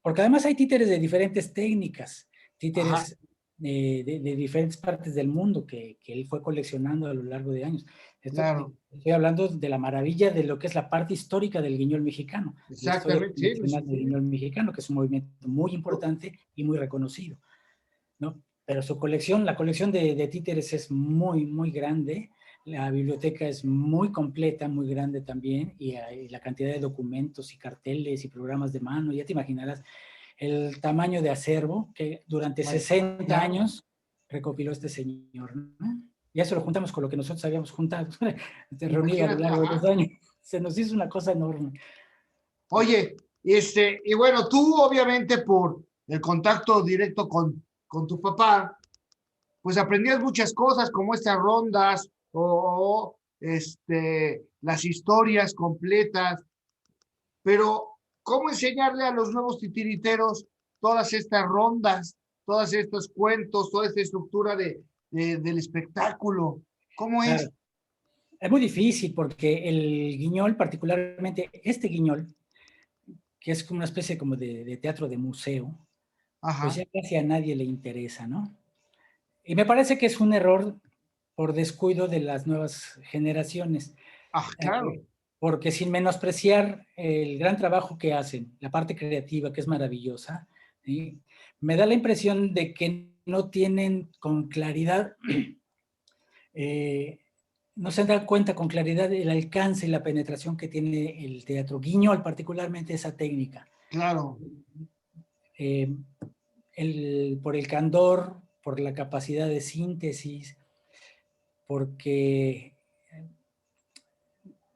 Speaker 1: porque además hay títeres de diferentes técnicas,
Speaker 2: ajá,
Speaker 1: títeres de diferentes partes del mundo que él fue coleccionando a lo largo de años.
Speaker 2: claro,
Speaker 1: Estoy hablando de la maravilla de lo que es la parte histórica del guiñol mexicano, la historia
Speaker 2: exactamente, sí,
Speaker 1: nacional
Speaker 2: sí,
Speaker 1: del
Speaker 2: sí.
Speaker 1: guiñol mexicano, que es un movimiento muy importante y muy reconocido, ¿no? Pero la colección de títeres es muy, muy grande, la biblioteca es muy completa, muy grande también, y la cantidad de documentos y carteles y programas de mano, ya te imaginarás el tamaño de acervo que durante 60
Speaker 2: Claro,
Speaker 1: años recopiló este señor, ¿no? Ya se lo juntamos con lo que nosotros habíamos juntado, reunido a lo
Speaker 2: imagínate,
Speaker 1: largo de los
Speaker 2: ajá.
Speaker 1: años. Se nos hizo una cosa enorme.
Speaker 2: Oye, y bueno, tú obviamente por el contacto directo con tu papá, pues aprendías muchas cosas como estas rondas las historias completas, pero ¿cómo enseñarle a los nuevos titiriteros todas estas rondas, todos estos cuentos, toda esta estructura del espectáculo? ¿Cómo
Speaker 1: Claro,
Speaker 2: es?
Speaker 1: es muy difícil porque el guiñol, particularmente este guiñol, que es como una especie como de teatro de museo, pues
Speaker 2: Ajá,
Speaker 1: ya casi a nadie le interesa, ¿no? Y me parece que es un error por descuido de las nuevas generaciones,
Speaker 2: claro,
Speaker 1: porque sin menospreciar el gran trabajo que hacen, la parte creativa que es maravillosa, ¿sí? Me da la impresión de que no tienen con claridad, no se dan cuenta con claridad del alcance y la penetración que tiene el teatro guiñol, particularmente esa técnica.
Speaker 2: claro,
Speaker 1: Eh, por el candor, por la capacidad de síntesis, porque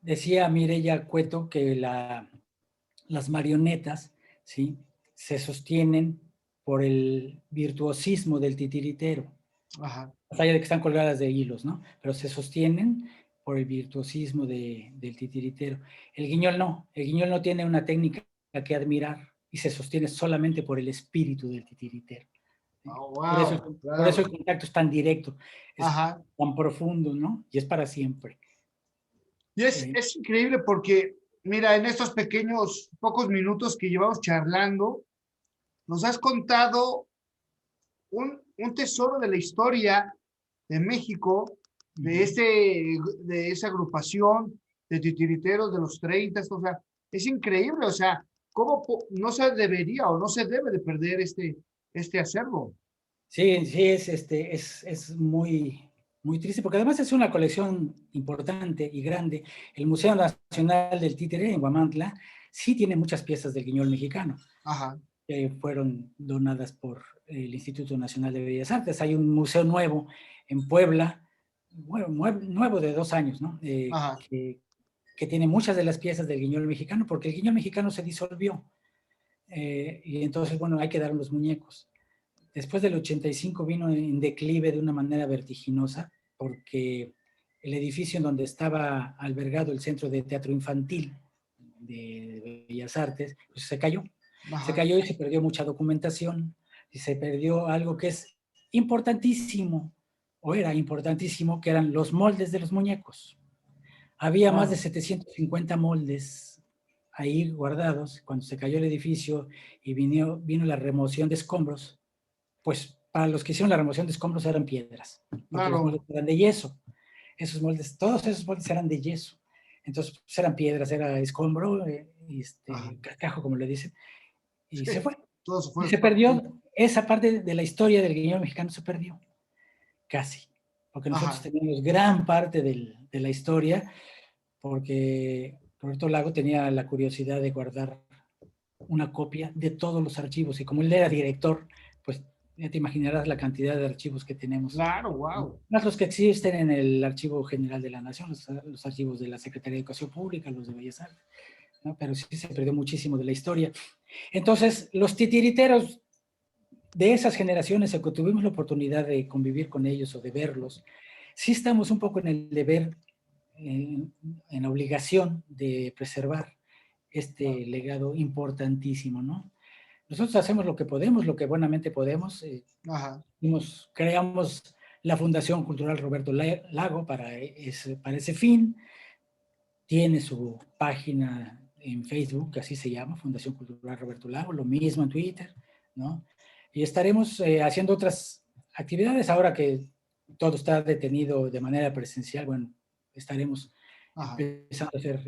Speaker 1: decía Mireya Cueto que las marionetas, ¿sí? Se sostienen por el virtuosismo del titiritero,
Speaker 2: ajá,
Speaker 1: más allá de que están colgadas de hilos, ¿no? Pero se sostienen por el virtuosismo del titiritero. El Guiñol no. El Guiñol no tiene una técnica que admirar y se sostiene solamente por el espíritu del titiritero.
Speaker 2: Oh,
Speaker 1: Por
Speaker 2: wow,
Speaker 1: por eso el
Speaker 2: claro.
Speaker 1: contacto es tan directo, es
Speaker 2: Ajá.
Speaker 1: tan profundo, ¿no? Y es para siempre.
Speaker 2: Y
Speaker 1: Eh,
Speaker 2: es increíble porque, mira, en estos pequeños, pocos minutos que llevamos charlando, nos has contado un tesoro de la historia de México, de, de esa agrupación de titiriteros de los 30, o sea, es increíble, o sea, cómo no se debería o no se debe de perder este acervo.
Speaker 1: sí, sí, es muy, muy triste, porque además es una colección importante y grande. El Museo Nacional del Títere en Huamantla sí tiene muchas piezas del Guiñol mexicano,
Speaker 2: Ajá,
Speaker 1: que fueron donadas por el Instituto Nacional de Bellas Artes. Hay un museo nuevo en Puebla, bueno, nuevo de 2 años, ¿no?
Speaker 2: ajá,
Speaker 1: Que tiene muchas de las piezas del Guiñol mexicano, porque el Guiñol mexicano se disolvió. Y entonces, bueno, hay que dar los muñecos. Después del 85 vino en declive de una manera vertiginosa, porque el edificio en donde estaba albergado el Centro de Teatro Infantil de Bellas Artes, pues se cayó. Se
Speaker 2: ajá.
Speaker 1: cayó y se perdió mucha documentación, y se perdió algo que es importantísimo, o era importantísimo, que eran los moldes de los muñecos. Había más de
Speaker 2: Claro,
Speaker 1: 750 moldes ahí guardados cuando se cayó el edificio y vino la remoción de escombros. Pues para los que hicieron la remoción de escombros eran piedras, porque los moldes
Speaker 2: claro.
Speaker 1: eran de yeso. Esos moldes, todos esos moldes eran de yeso. Entonces, pues eran piedras, era escombro,
Speaker 2: Ajá.
Speaker 1: cascajo, como le dicen, y se
Speaker 2: Sí,
Speaker 1: fue.
Speaker 2: todo se
Speaker 1: Y
Speaker 2: fue.
Speaker 1: se perdió, esa parte de la historia del guiñol mexicano se perdió, casi. Porque nosotros
Speaker 2: Ajá.
Speaker 1: teníamos gran parte de la historia, porque Roberto Lago tenía la curiosidad de guardar una copia de todos los archivos, y como él era director, pues ya te imaginarás la cantidad de archivos que tenemos,
Speaker 2: Claro, wow.
Speaker 1: más los que existen en el Archivo General de la Nación, los archivos de la Secretaría de Educación Pública, los de Bellas Artes, ¿no? Pero sí se perdió muchísimo de la historia. Entonces, los titiriteros de esas generaciones, o que tuvimos la oportunidad de convivir con ellos o de verlos, sí estamos un poco en el deber, en la obligación de preservar este
Speaker 2: Claro.
Speaker 1: legado importantísimo, ¿no? Nosotros hacemos lo que podemos, lo que buenamente podemos.
Speaker 2: Ajá.
Speaker 1: Creamos la Fundación Cultural Roberto Lago para ese fin. Tiene su página en Facebook, así se llama, Fundación Cultural Roberto Lago, lo mismo en Twitter, ¿no? Y estaremos haciendo otras actividades ahora que todo está detenido de manera presencial. Bueno, estaremos
Speaker 2: Ajá.
Speaker 1: empezando a hacer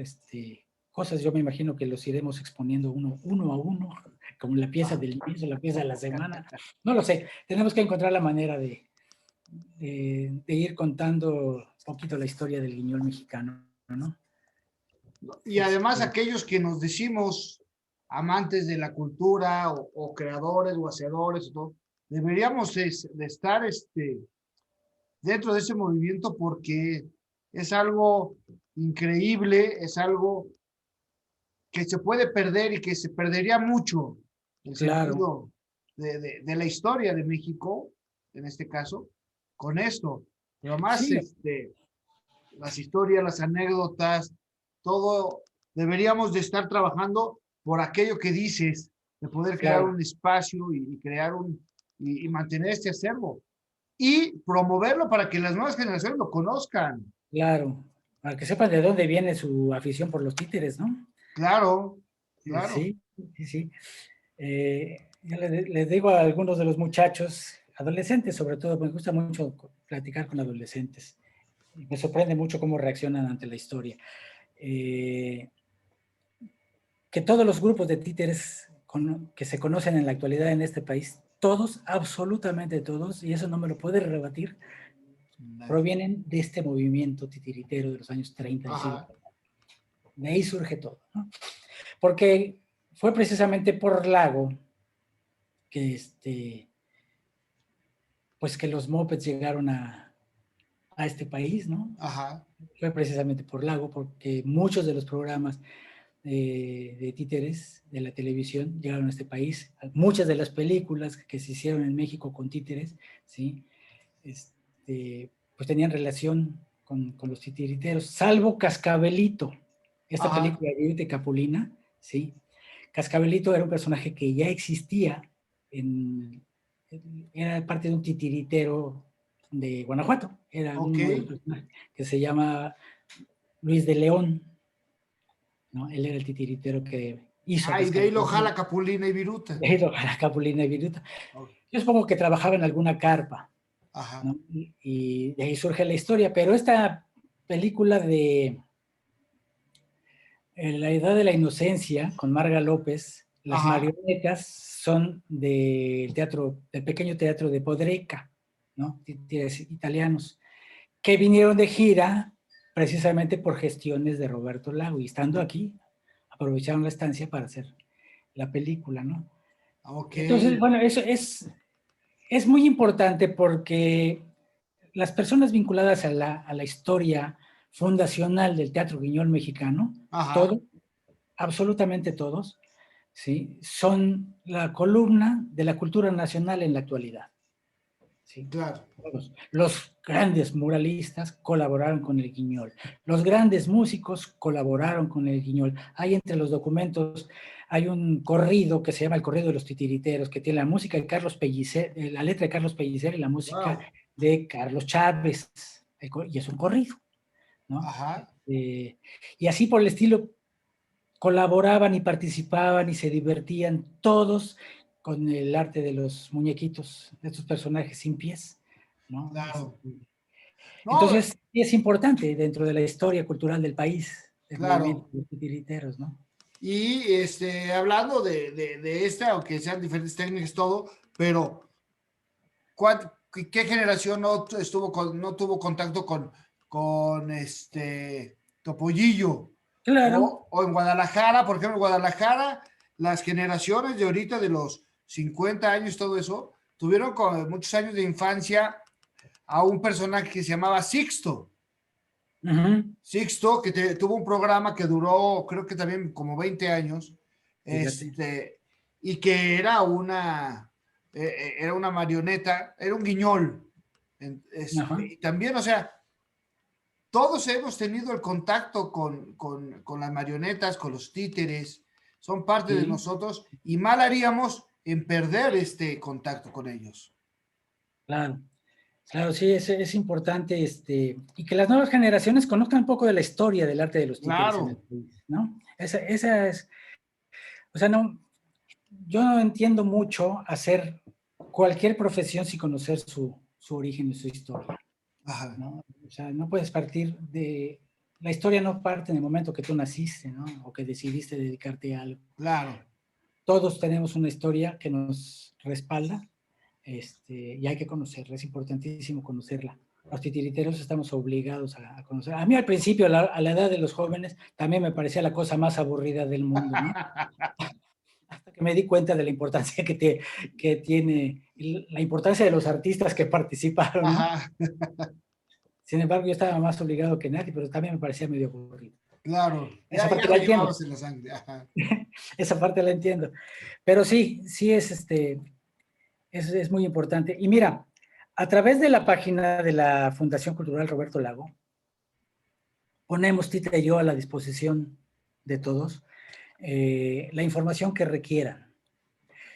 Speaker 1: cosas. Yo me imagino que los iremos exponiendo uno a uno, como la pieza
Speaker 2: Ajá.
Speaker 1: del mes o la pieza de la semana. No lo sé, tenemos que encontrar la manera de ir contando un poquito la historia del guiñol mexicano, ¿no?
Speaker 2: Y además
Speaker 1: Este,
Speaker 2: aquellos que nos decimos amantes de la cultura o creadores o hacedores, ¿no? Deberíamos de estar dentro de ese movimiento porque es algo increíble, es algo que se puede perder y que se perdería mucho el
Speaker 1: claro,
Speaker 2: sentido de la historia de México, en este caso, con esto. Pero más
Speaker 1: sí,
Speaker 2: las historias, las anécdotas, todo deberíamos de estar trabajando por aquello que dices, de poder crear
Speaker 1: claro,
Speaker 2: un espacio y crear y mantener este acervo y promoverlo para que las nuevas generaciones lo conozcan.
Speaker 1: claro, para que sepan de dónde viene su afición por los títeres, ¿no?
Speaker 2: Claro, claro.
Speaker 1: Sí, sí, sí. Yo les digo a algunos de los muchachos, adolescentes sobre todo, me gusta mucho platicar con adolescentes. Me sorprende mucho cómo reaccionan ante la historia. Eh, que todos los grupos de títeres que se conocen en la actualidad en este país, todos, absolutamente todos, y eso no me lo puede rebatir, provienen de este movimiento titiritero de los años 30 del siglo.
Speaker 2: Ajá,
Speaker 1: De ahí surge todo, ¿no? Porque fue precisamente por Lago que, pues que los mopeds llegaron a este país, ¿no?
Speaker 2: ajá,
Speaker 1: Fue precisamente por Lago, porque muchos de los programas de títeres de la televisión llegaron a este país. Muchas de las películas que se hicieron en México con títeres, ¿sí? Pues tenían relación con los titiriteros, salvo Cascabelito, esta
Speaker 2: Ajá.
Speaker 1: película de Capulina, ¿sí? Cascabelito era un personaje que ya existía, era parte de un titiritero de Guanajuato, era
Speaker 2: Ok.
Speaker 1: uno de los personajes que se llama Luis de León, ¿no? Él era el titiritero que hizo a
Speaker 2: Ah, y de ahí lo
Speaker 1: Cascabelito,
Speaker 2: jala Capulina y Viruta.
Speaker 1: a Capulina y Viruta.
Speaker 2: Ok.
Speaker 1: Yo supongo que trabajaba en alguna carpa,
Speaker 2: Ajá.
Speaker 1: ¿no? Y de ahí surge la historia, pero esta película de La Edad de la Inocencia, con Marga López, las
Speaker 2: Ajá.
Speaker 1: marionetas son del teatro, del pequeño teatro de Podreca, ¿no? Italianos, que vinieron de gira precisamente por gestiones de Roberto Lago, y estando aquí, aprovecharon la estancia para hacer la película, ¿no?
Speaker 2: Ok.
Speaker 1: Entonces, bueno, eso es muy importante porque las personas vinculadas a la historia fundacional del teatro guiñol mexicano,
Speaker 2: Ajá.
Speaker 1: todos, absolutamente todos, ¿sí? Son la columna de la cultura nacional en la actualidad. ¿Sí?
Speaker 2: Claro.
Speaker 1: Todos. Los grandes muralistas colaboraron con el guiñol. Los grandes músicos colaboraron con el guiñol. Hay entre los documentos, hay un corrido que se llama el Corrido de los Titiriteros, que tiene la música de Carlos Pellicer, la letra de Carlos Pellicer y la música
Speaker 2: Wow.
Speaker 1: de Carlos Chávez. Y es un corrido, ¿no?
Speaker 2: Ajá.
Speaker 1: Y así por el estilo, colaboraban y participaban y se divertían todos con el arte de los muñequitos, de estos personajes sin pies, ¿no?
Speaker 2: Claro. No,
Speaker 1: Entonces, sí es importante dentro de la historia cultural del país, el movimiento
Speaker 2: claro.
Speaker 1: de los titiriteros, ¿no?
Speaker 2: Y hablando de esta, aunque sean diferentes técnicas, todo, pero ¿qué generación no tuvo contacto con Topollillo?
Speaker 1: Claro.
Speaker 2: O en Guadalajara, por ejemplo, en Guadalajara, las generaciones de ahorita, de los 50 años, todo eso, tuvieron muchos años de infancia a un personaje que se llamaba Sixto.
Speaker 1: Uh-huh.
Speaker 2: Sixto, que tuvo un programa que duró, creo que también como 20 años,
Speaker 1: Fíjate.
Speaker 2: y que era una marioneta, era un guiñol.
Speaker 1: Ajá.
Speaker 2: Y también, o sea, todos hemos tenido el contacto con las marionetas, con los títeres, son parte de
Speaker 1: Sí,
Speaker 2: nosotros y mal haríamos en perder este contacto con ellos.
Speaker 1: claro. Claro, sí, es importante y que las nuevas generaciones conozcan un poco de la historia del arte de los títeres en el
Speaker 2: Claro,
Speaker 1: país, ¿no? Esa es, o sea, no, yo no entiendo mucho hacer cualquier profesión sin conocer su origen y su historia,
Speaker 2: ajá,
Speaker 1: ¿no? O sea, no puedes partir de, la historia no parte en el momento que tú naciste, ¿no? O que decidiste dedicarte a algo.
Speaker 2: claro,
Speaker 1: Todos tenemos una historia que nos respalda, y hay que conocerla, es importantísimo conocerla. Los titiriteros estamos obligados a conocer. A mí al principio, a la edad de los jóvenes, también me parecía la cosa más aburrida del mundo, ¿no? Hasta que me di cuenta de la importancia que tiene, la importancia de los artistas que participaron, ¿no?
Speaker 2: ajá,
Speaker 1: Sin embargo, yo estaba más obligado que nadie, pero también me parecía medio aburrido.
Speaker 2: claro,
Speaker 1: Esa
Speaker 2: ya
Speaker 1: parte
Speaker 2: lo
Speaker 1: la entiendo,
Speaker 2: llevabas en la sangre, ajá,
Speaker 1: esa parte la entiendo. Pero sí, sí es muy importante. Y mira, a través de la página de la Fundación Cultural Roberto Lago, ponemos Tita y yo a la disposición de todos la información que requieran.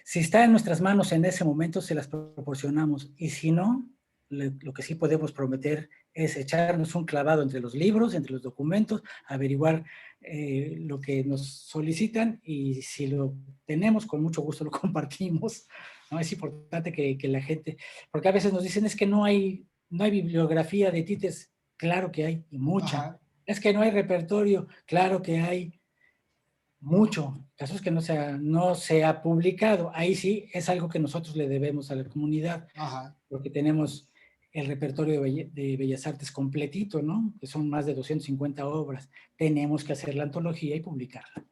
Speaker 1: Si está en nuestras manos en ese momento, se las proporcionamos. Y si no, lo que sí podemos prometer es echarnos un clavado entre los libros, entre los documentos, averiguar lo que nos solicitan y si lo tenemos, con mucho gusto lo compartimos. ¿No? Es importante que la gente, porque a veces nos dicen es que no hay bibliografía de títeres. Claro que hay, y mucha.
Speaker 2: ajá,
Speaker 1: Es que no hay repertorio. Claro que hay mucho, casos que no se ha publicado. Ahí sí es algo que nosotros le debemos a la comunidad,
Speaker 2: ajá,
Speaker 1: porque tenemos el repertorio de Bellas Artes completito, ¿no? Que son más de 250 obras. Tenemos que hacer la antología y publicarla.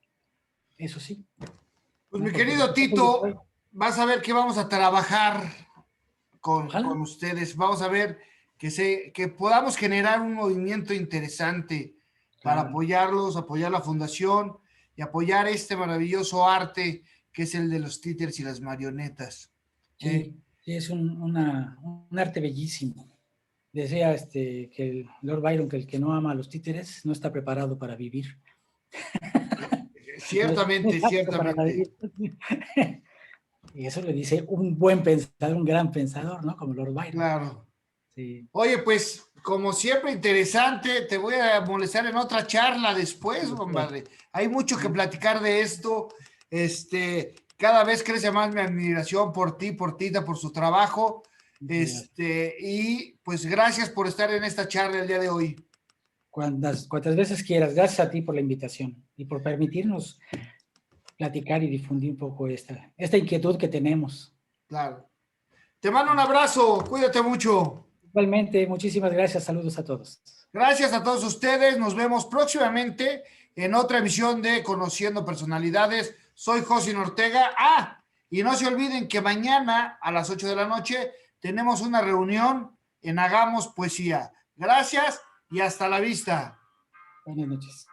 Speaker 1: Eso sí,
Speaker 2: pues
Speaker 1: ¿no?
Speaker 2: mi
Speaker 1: Porque lo
Speaker 2: querido
Speaker 1: que está publicado,
Speaker 2: Tito, vas a ver que vamos a trabajar
Speaker 1: ojalá.
Speaker 2: con ustedes. Vamos a ver que podamos generar un movimiento interesante para
Speaker 1: Claro,
Speaker 2: apoyarlos, apoyar la fundación y apoyar este maravilloso arte que es el de los títeres y las marionetas. ¿Eh?
Speaker 1: sí, sí, es un arte bellísimo, decía que el Lord Byron, que el que no ama a los títeres no está preparado para vivir.
Speaker 2: Ciertamente,
Speaker 1: No está preparado para
Speaker 2: ciertamente.
Speaker 1: vivir. Y eso le dice un buen pensador, un gran pensador, ¿no? Como Lord Byron.
Speaker 2: Claro.
Speaker 1: Sí.
Speaker 2: Oye, pues, como siempre, interesante. Te voy a molestar en otra charla después, compadre. Hay mucho que platicar de esto. Cada vez crece más mi admiración por ti, por Tita, por su trabajo. Y pues gracias por estar en esta charla el día de hoy.
Speaker 1: Cuantas veces quieras. Gracias a ti por la invitación y por permitirnos platicar y difundir un poco esta inquietud que tenemos.
Speaker 2: Claro. Te mando un abrazo. Cuídate mucho.
Speaker 1: Igualmente, muchísimas gracias. Saludos a todos.
Speaker 2: Gracias a todos ustedes. Nos vemos próximamente en otra emisión de Conociendo Personalidades. Soy José Ortega. Y no se olviden que mañana a las 8 de la noche tenemos una reunión en Hagamos Poesía. Gracias y hasta la vista.
Speaker 1: Buenas noches.